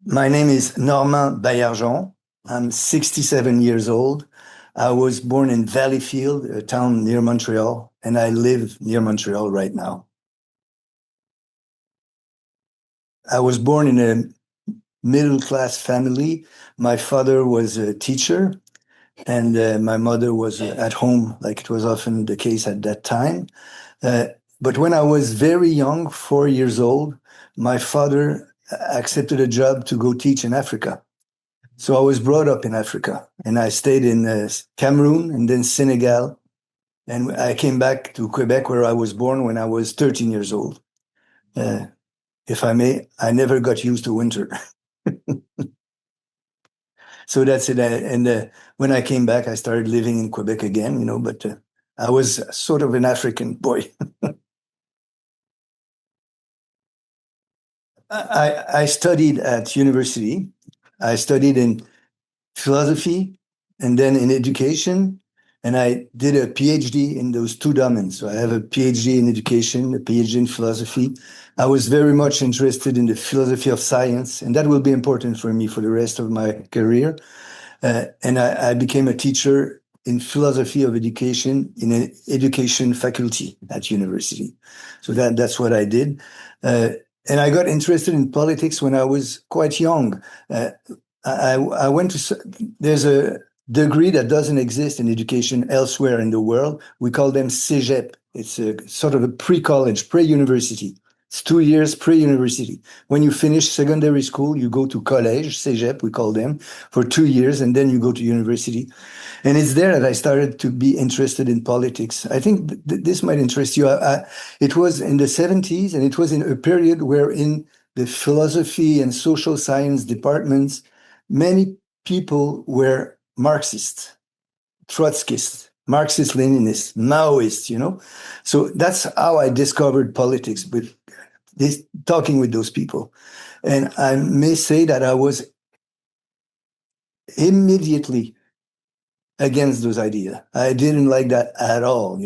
My name is Normand Baillargeon. I'm 67 years old. I was born in Valleyfield, a town near Montreal, and I live near Montreal right now. I was born in a middle-class family. My father was a teacher, and my mother was at home, like it was often the case at that time. Uh, but when I was very young, 4 years old, my father accepted a job to go teach in Africa. So I was brought up in Africa, and I stayed in Cameroon and then Senegal. And I came back to Quebec, where I was born when I was 13 years old. Uh, if I may, I never got used to winter. So that's it. And when I came back, I started living in Quebec again, but I was sort of an African boy. I studied at university. I studied in philosophy and then in education. And I did a PhD in those two domains. So I have a PhD in education, a PhD in philosophy. I was very much interested in the philosophy of science, and that will be important for me for the rest of my career. And I became a teacher in philosophy of education in an education faculty at university. So that's what I did. And I got interested in politics when I was quite young. I went to, there's a degree that doesn't exist in education elsewhere in the world. We call them cégep. It's a sort of a pre-college, pre-university. It's 2 years pre-university. When you finish secondary school, you go to college, cégep, we call them, for 2 years, and then you go to university. And it's there that I started to be interested in politics. I think this might interest you. It was in the 70s, and it was in a period where in the philosophy and social science departments, many people were Marxists, Trotskyists, Marxist-Leninists, Maoists. So that's how I discovered politics, with talking with those people. And I may say that I was immediately against those ideas. I didn't like that at all.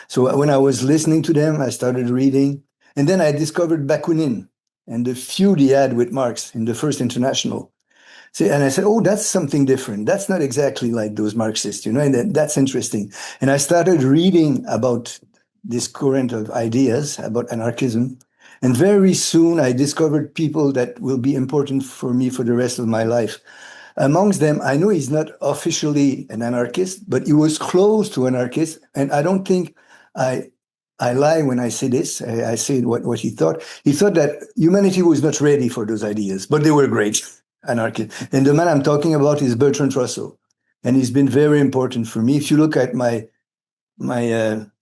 So when I was listening to them, I started reading. And then I discovered Bakunin and the feud he had with Marx in the First International. See, and I said, oh, that's something different. That's not exactly like those Marxists, and that's interesting. And I started reading about this current of ideas, about anarchism. And very soon I discovered people that will be important for me for the rest of my life. Amongst them, I know he's not officially an anarchist, but he was close to anarchist. And I don't think I lie when I say this. I say what he thought. He thought that humanity was not ready for those ideas, but they were great. Anarchist. And the man I'm talking about is Bertrand Russell. And he's been very important for me. If you look at my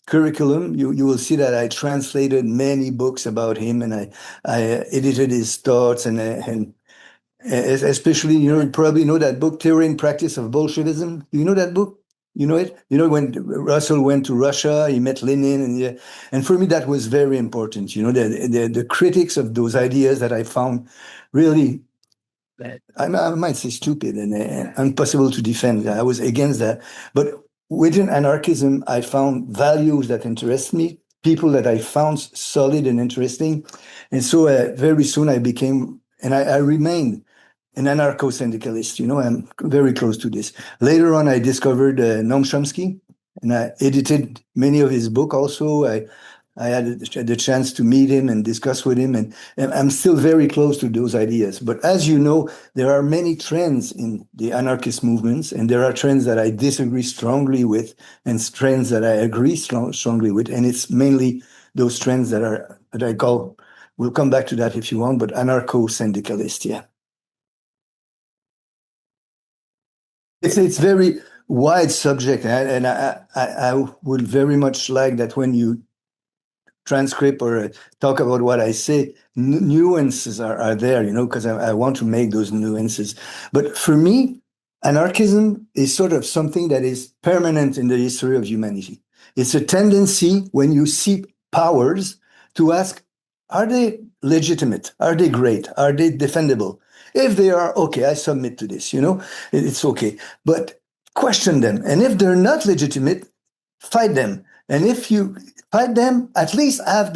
curriculum, you will see that I translated many books about him, and I edited his thoughts, and especially, you probably know that book, Theory and Practice of Bolshevism. Do you know that book? You know it? When Russell went to Russia, he met Lenin, and for me that was very important. The critics of those ideas that I found really, I might say, stupid and impossible to defend. I was against that. But within anarchism, I found values that interest me, people that I found solid and interesting. And so very soon I became, and I remained an anarcho-syndicalist. I'm very close to this. Later on, I discovered Noam Chomsky, and I edited many of his books also. I had the chance to meet him and discuss with him, and I'm still very close to those ideas. But as you know, there are many trends in the anarchist movements, and there are trends that I disagree strongly with, and trends that I agree strongly with, and it's mainly those trends that I call, we'll come back to that if you want, but anarcho-syndicalist, yeah. It's very wide subject, and I would very much like that when you transcript or talk about what I say, nuances are there, because I want to make those nuances. But for me, anarchism is sort of something that is permanent in the history of humanity. It's a tendency when you see powers to ask, are they legitimate? Are they great? Are they defendable? If they are, okay, I submit to this, it's okay. But question them. And if they're not legitimate, fight them. And if you fight them, at least have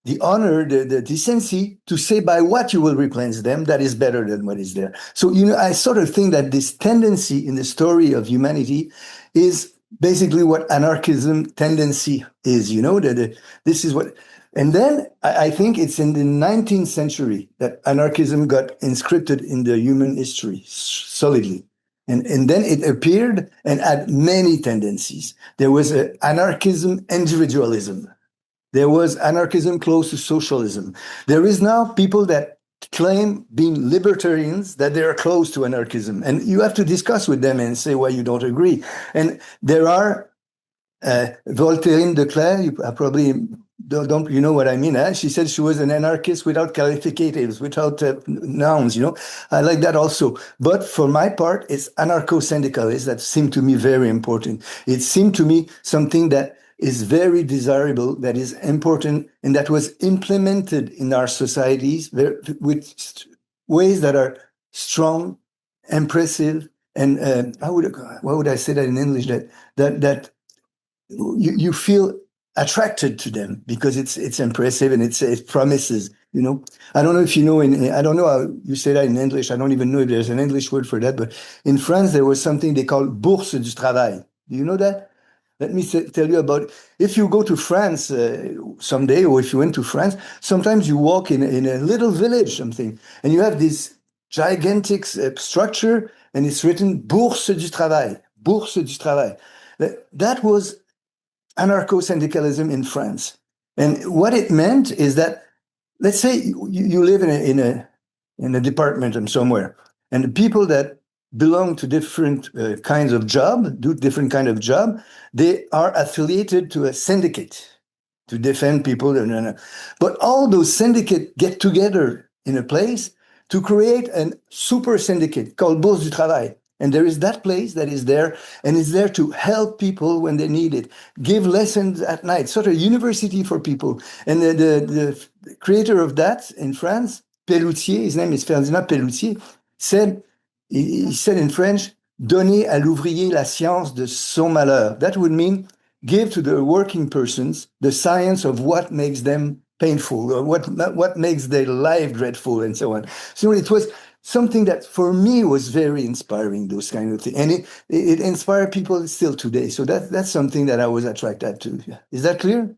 the honor, the decency to say by what you will replace them that is better than what is there. So, I sort of think that this tendency in the story of humanity is basically what anarchism tendency is, that this is what, and then I think it's in the 19th century that anarchism got inscripted in the human history solidly. And then it appeared and had many tendencies. There was anarchism, individualism. There was anarchism close to socialism. There is now people that claim being libertarians that they are close to anarchism. And you have to discuss with them and say why you don't agree. And there are Voltairine de Cleyre, you probably don't you know what I mean? She said she was an anarchist without qualificatives, without nouns, I like that also. But for my part, it's anarcho-syndicalist that seemed to me very important. It seemed to me something that is very desirable, that is important, and that was implemented in our societies with ways that are strong, impressive, and what would I say that in English? That you feel attracted to them because it's impressive and it promises. I don't know if you know. I don't know how you say that in English. I don't even know if there's an English word for that. But in France, there was something they call bourse du travail. Do you know that? Let me tell you about, if you go to France someday, or if you went to France, sometimes you walk in a little village, something, and you have this gigantic structure, and it's written Bourse du Travail, Bourse du Travail. That was anarcho-syndicalism in France. And what it meant is that, let's say you live in a department and somewhere, and the people that belong to different kinds of job, do different kind of job, they are affiliated to a syndicate to defend people. But all those syndicates get together in a place to create a super syndicate called Bourse du Travail. And there is that place that is there, and is there to help people when they need it, give lessons at night, sort of university for people. And the creator of that in France, Pelloutier, his name is Ferdinand Pelloutier, he said in French, donner à l'ouvrier la science de son malheur. That would mean give to the working persons the science of what makes them painful, or what makes their life dreadful, and so on. So it was something that for me was very inspiring, those kind of things. And it inspired people still today. So that's something that I was attracted to. Is that clear?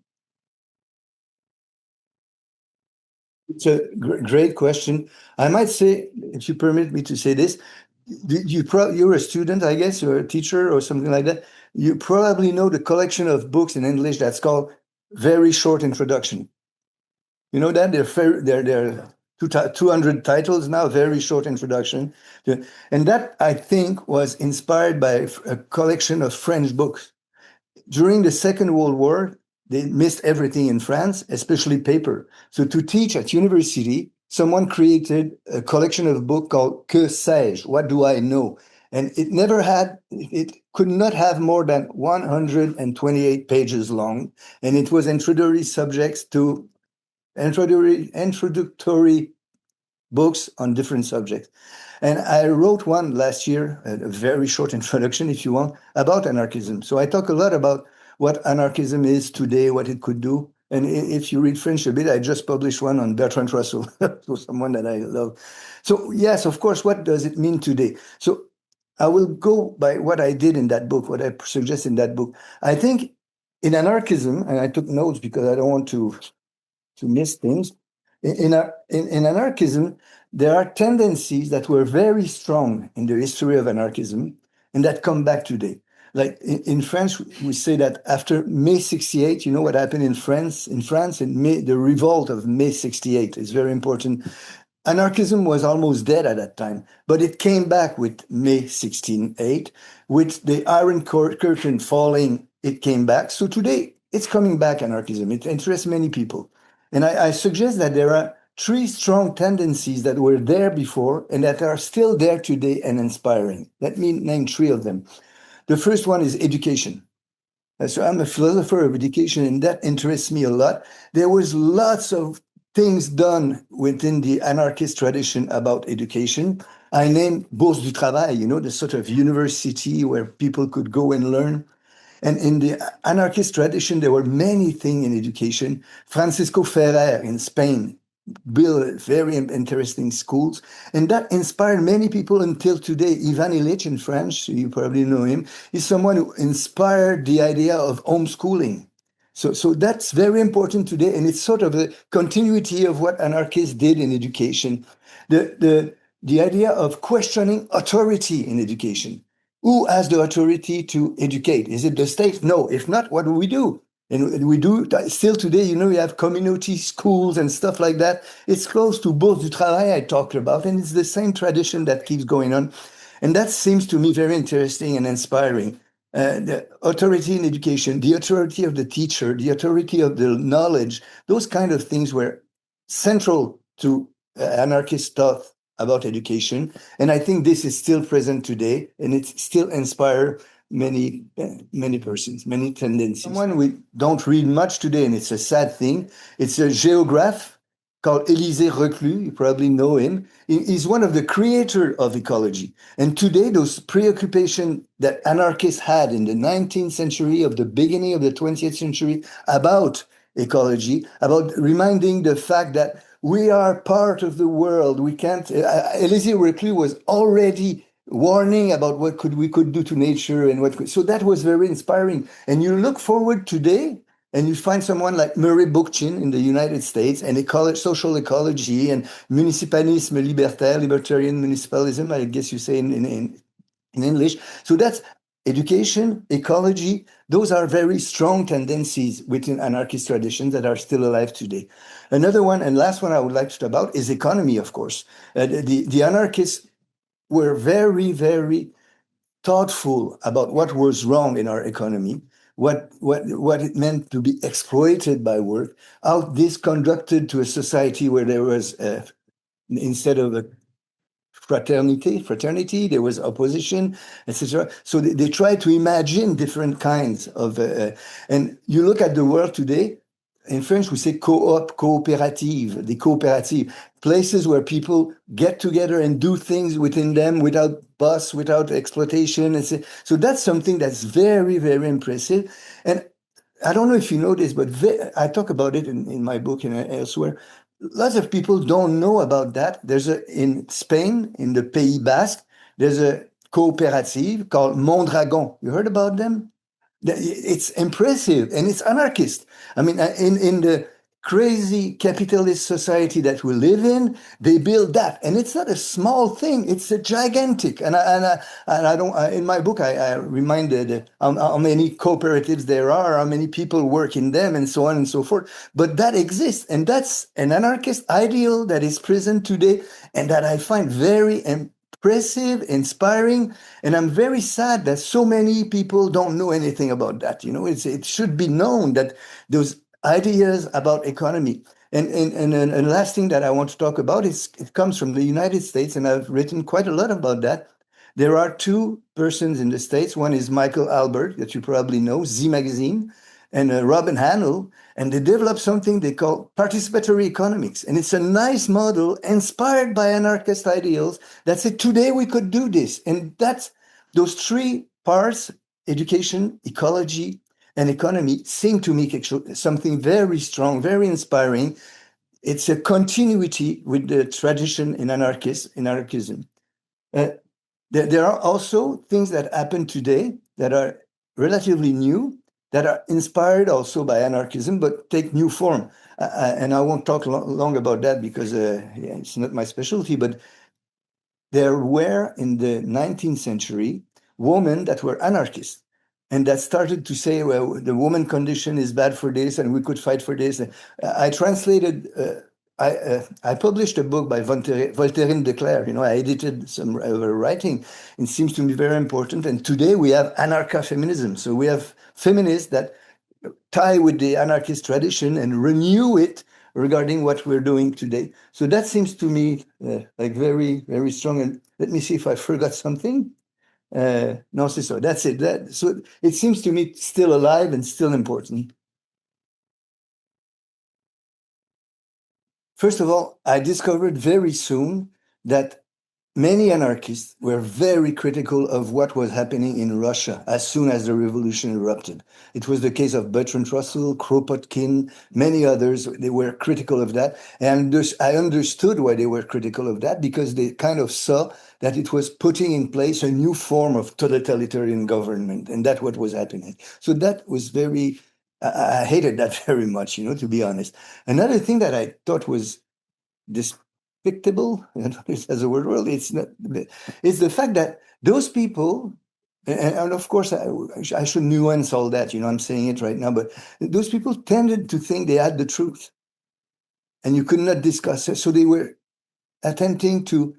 It's a great question. I might say, if you permit me to say this, you're a student, I guess, or a teacher or something like that. You probably know the collection of books in English that's called Very Short Introduction. You know that? They're 200 titles now, Very Short Introduction. And that, I think, was inspired by a collection of French books. During the Second World War, they missed everything in France, especially paper. So to teach at university, someone created a collection of books called Que sais-je? What do I know? And it could not have more than 128 pages long. And it was introductory subjects to introductory books on different subjects. And I wrote one last year, a very short introduction, if you want, about anarchism. So I talk a lot about what anarchism is today, what it could do. And if you read French a bit, I just published one on Bertrand Russell, so someone that I love. So yes, of course, what does it mean today? So I will go by what I did in that book, what I suggest in that book. I think in anarchism, and I took notes because I don't want to miss things. In anarchism, there are tendencies that were very strong in the history of anarchism and that come back today. Like in French, we say that after May 68, you know what happened in France? In France, the revolt of May 68 is very important. Anarchism was almost dead at that time, but it came back with May 16/8. With the Iron Curtain falling, it came back. So today, it's coming back, anarchism. It interests many people. And I suggest that there are three strong tendencies that were there before and that are still there today and inspiring. Let me name three of them. The first one is education. So I'm a philosopher of education, and that interests me a lot. There was lots of things done within the anarchist tradition about education. I named Bourse du Travail, the sort of university where people could go and learn. And in the anarchist tradition, there were many things in education. Francisco Ferrer in Spain built very interesting schools, and that inspired many people until today. Ivan Illich in France, you probably know him, is someone who inspired the idea of homeschooling. So that's very important today, and it's sort of a continuity of what anarchists did in education. The idea of questioning authority in education. Who has the authority to educate? Is it the state? No. If not, what do we do? And we do still today, you know, we have community schools and stuff like that. It's close to Bourse du Travail I talked about, and it's the same tradition that keeps going on. And that seems to me very interesting and inspiring. The authority in education, the authority of the teacher, the authority of the knowledge, those kind of things were central to anarchist thought about education. And I think this is still present today, and it still inspires many persons, many tendencies. Someone we don't read much today, and it's a sad thing. It's a geograph called Élisée Reclus. You probably know him. He's one of the creators of ecology. And today, those preoccupations that anarchists had in the 19th century, of the beginning of the 20th century, about ecology, about reminding the fact that we are part of the world. We can't. Élisée Reclus was already warning about what we could do to nature and what. So that was very inspiring. And you look forward today, and you find someone like Murray Bookchin in the United States, and social ecology and municipalisme libertaire, libertarian municipalism, I guess you say in English. So that's education, ecology. Those are very strong tendencies within anarchist traditions that are still alive today. Another one, and last one I would like to talk about, is economy, of course. The anarchists were very, very thoughtful about what was wrong in our economy, what it meant to be exploited by work, how this conducted to a society where there was, instead of a fraternity, there was opposition, etc. So they try to imagine different kinds of, and you look at the world today. In French, we say co-op, coopérative, the cooperative, places where people get together and do things within them without boss, without exploitation. So that's something that's very, very impressive. And I don't know if you know this, but I talk about it in my book and elsewhere. Lots of people don't know about that. In Spain, in the Pays Basque, there's a cooperative called Mondragon. You heard about them? It's impressive, and it's anarchist. I mean, in the crazy capitalist society that we live in, they build that, and it's not a small thing. It's a gigantic. And I don't. In my book, I reminded how many cooperatives there are, how many people work in them, and so on and so forth. But that exists, and that's an anarchist ideal that is present today, and that I find very impressive, inspiring, and I'm very sad that so many people don't know anything about that. You know, it should be known that those ideas about economy. And last thing that I want to talk about is it comes from the United States, and I've written quite a lot about that. There are two persons in the States. One is Michael Albert, that you probably know, Z Magazine, and Robin Hanel, and they developed something they call participatory economics. And it's a nice model inspired by anarchist ideals that said, today we could do this. And that's those three parts, education, ecology, and economy, seem to me something very strong, very inspiring. It's a continuity with the tradition in anarchism. There are also things that happen today that are relatively new, that are inspired also by anarchism, but take new form. And I won't talk long about that because it's not my specialty, but there were in the 19th century women that were anarchists and that started to say, well, the woman condition is bad for this and we could fight for this. I translated, I published a book by Voltairine de Cleyre. You know, I edited some writing. It seems to me very important. And today we have anarcha-feminism. So we have feminists that tie with the anarchist tradition and renew it regarding what we're doing today. So that seems to me like very, very strong. And let me see if I forgot something. No, so that's it. So it seems to me still alive and still important. First of all, I discovered very soon that many anarchists were very critical of what was happening in Russia as soon as the revolution erupted. It was the case of Bertrand Russell, Kropotkin, many others. They were critical of that. And I understood why they were critical of that, because they kind of saw that it was putting in place a new form of totalitarian government. And that's what was happening. So that was I hated that very much, to be honest. Another thing that I thought was despicable, I don't know if that's a word, well, it's not, it's the fact that those people, and of course, I should nuance all that, I'm saying it right now, but those people tended to think they had the truth and you could not discuss it. So they were attempting to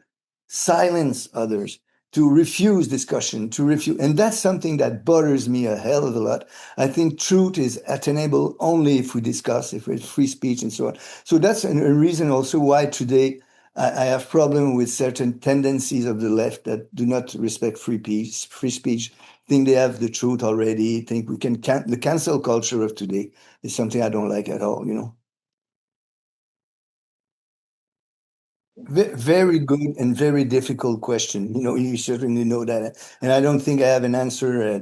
silence others, to refuse discussion, and that's something that bothers me a hell of a lot. I think truth is attainable only if we discuss, if it's free speech and so on. So that's a reason also why today I have problem with certain tendencies of the left that do not respect free speech, think they have the truth already, think we can the cancel culture of today is something I don't like at all. Very good and very difficult question. You certainly know that, and I don't think I have an answer,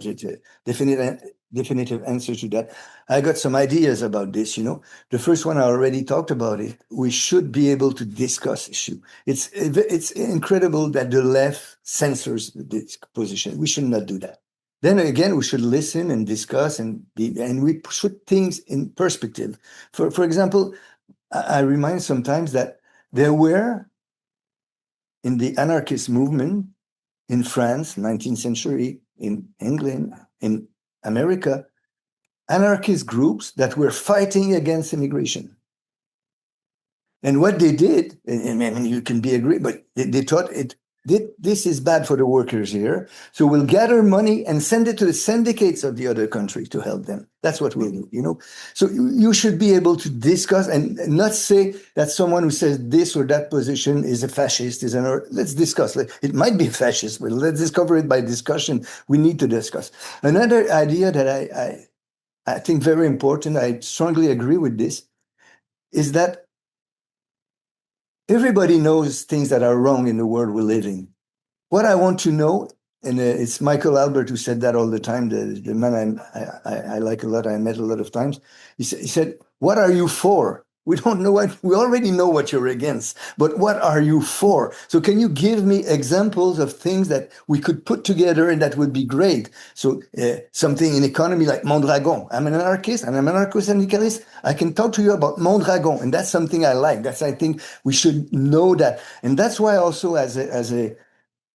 definitive answer to that. I got some ideas about this. The first one I already talked about it. We should be able to discuss issue. It's incredible that the left censors this position. We should not do that. Then again, we should listen and discuss and we put things in perspective. For example, I remind sometimes that there were, in the anarchist movement in France, 19th century, in England, in America, anarchist groups that were fighting against immigration. And what they did, and you can be agreed, but they thought this is bad for the workers here. So we'll gather money and send it to the syndicates of the other country to help them. That's what we'll do, So you should be able to discuss and not say that someone who says this or that position is a fascist, let's discuss. It might be a fascist, but let's discover it by discussion. We need to discuss. Another idea that I think very important, I strongly agree with this, is that everybody knows things that are wrong in the world we live in. What I want to know, and it's Michael Albert who said that all the time, the man I like a lot, I met a lot of times. He said, what are you for? We don't know we already know what you're against, but what are you for? So can you give me examples of things that we could put together and that would be great? So something in economy like Mondragon. I'm an anarchist and I'm an anarcho-syndicalist. I can talk to you about Mondragon, and that's something I like. I think we should know that. And that's why also as an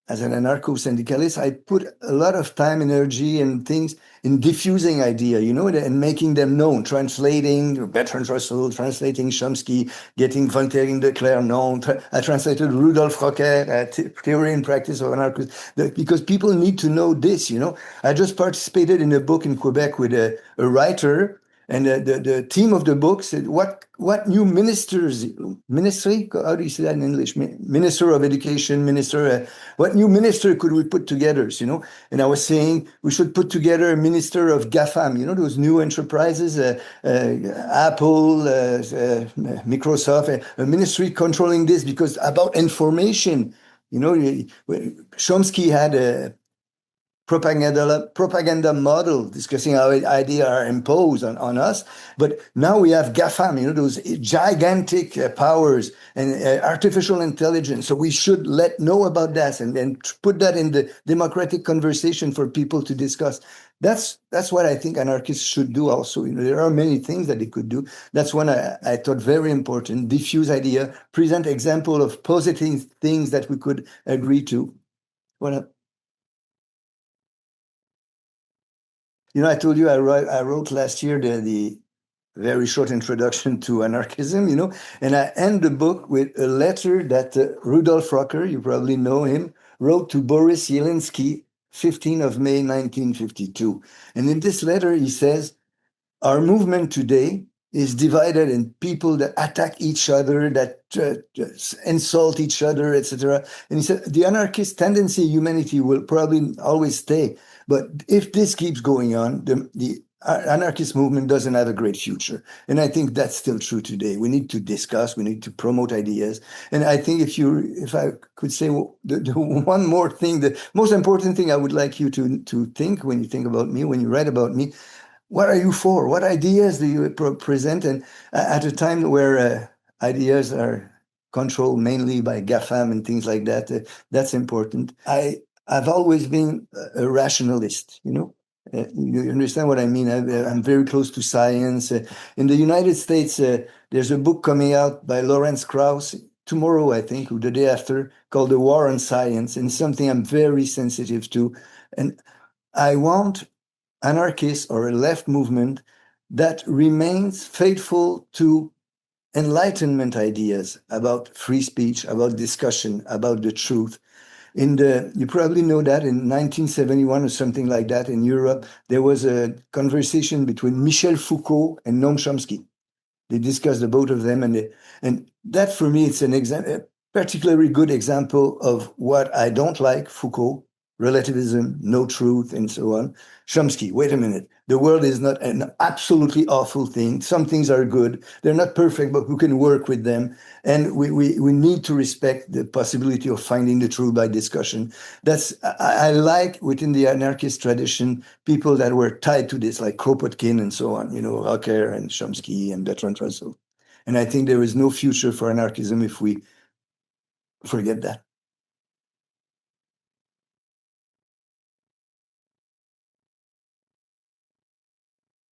anarcho-syndicalist, I put a lot of time, energy, and things in diffusing idea, and making them known, translating Bertrand Russell, translating Chomsky, getting Voltaire de Cleyre known. I translated Rudolf Rocker, Theory and Practice of Anarchism, because people need to know this, I just participated in a book in Quebec with a writer, and the theme of the book said, what new ministry, how do you say that in English? Minister of Education, what new minister could we put together, And I was saying we should put together a minister of GAFAM, those new enterprises, Apple, Microsoft, a ministry controlling this, because about information, Chomsky had a propaganda model discussing how ideas are imposed on us. But now we have GAFAM, those gigantic powers and artificial intelligence. So we should know about that and put that in the democratic conversation for people to discuss. That's what I think anarchists should do also. There are many things that they could do. That's one I thought very important. Diffuse idea, present example of positive things that we could agree to. What I told you I wrote last year the very short introduction to anarchism, and I end the book with a letter that Rudolf Rocker, you probably know him, wrote to Boris Yelensky, 15th of May, 1952. And in this letter, he says, our movement today is divided in people that attack each other, that insult each other, etc. And he said, the anarchist tendency in humanity will probably always stay. But if this keeps going on, the anarchist movement doesn't have a great future. And I think that's still true today. We need to discuss, we need to promote ideas. And I think if I could say the one more thing, the most important thing I would like you to think when you think about me, when you write about me, what are you for? What ideas do you present? And at a time where ideas are controlled mainly by GAFAM and things like that, that's important. I've always been a rationalist, you know? You understand what I mean? I'm very close to science. In the United States, there's a book coming out by Lawrence Krauss tomorrow, I think, or the day after, called The War on Science, and something I'm very sensitive to. And I want anarchist or a left movement that remains faithful to Enlightenment ideas about free speech, about discussion, about the truth. You probably know that in 1971 or something like that in Europe, there was a conversation between Michel Foucault and Noam Chomsky. They discussed the both of them, and that for me, it's a particularly good example of what I don't like, Foucault, relativism, no truth, and so on. Chomsky, wait a minute. The world is not an absolutely awful thing. Some things are good. They're not perfect, but we can work with them. And we need to respect the possibility of finding the truth by discussion. I like within the anarchist tradition, people that were tied to this, like Kropotkin and so on, you know, Rocker and Chomsky and Bertrand Russell. And I think there is no future for anarchism if we forget that.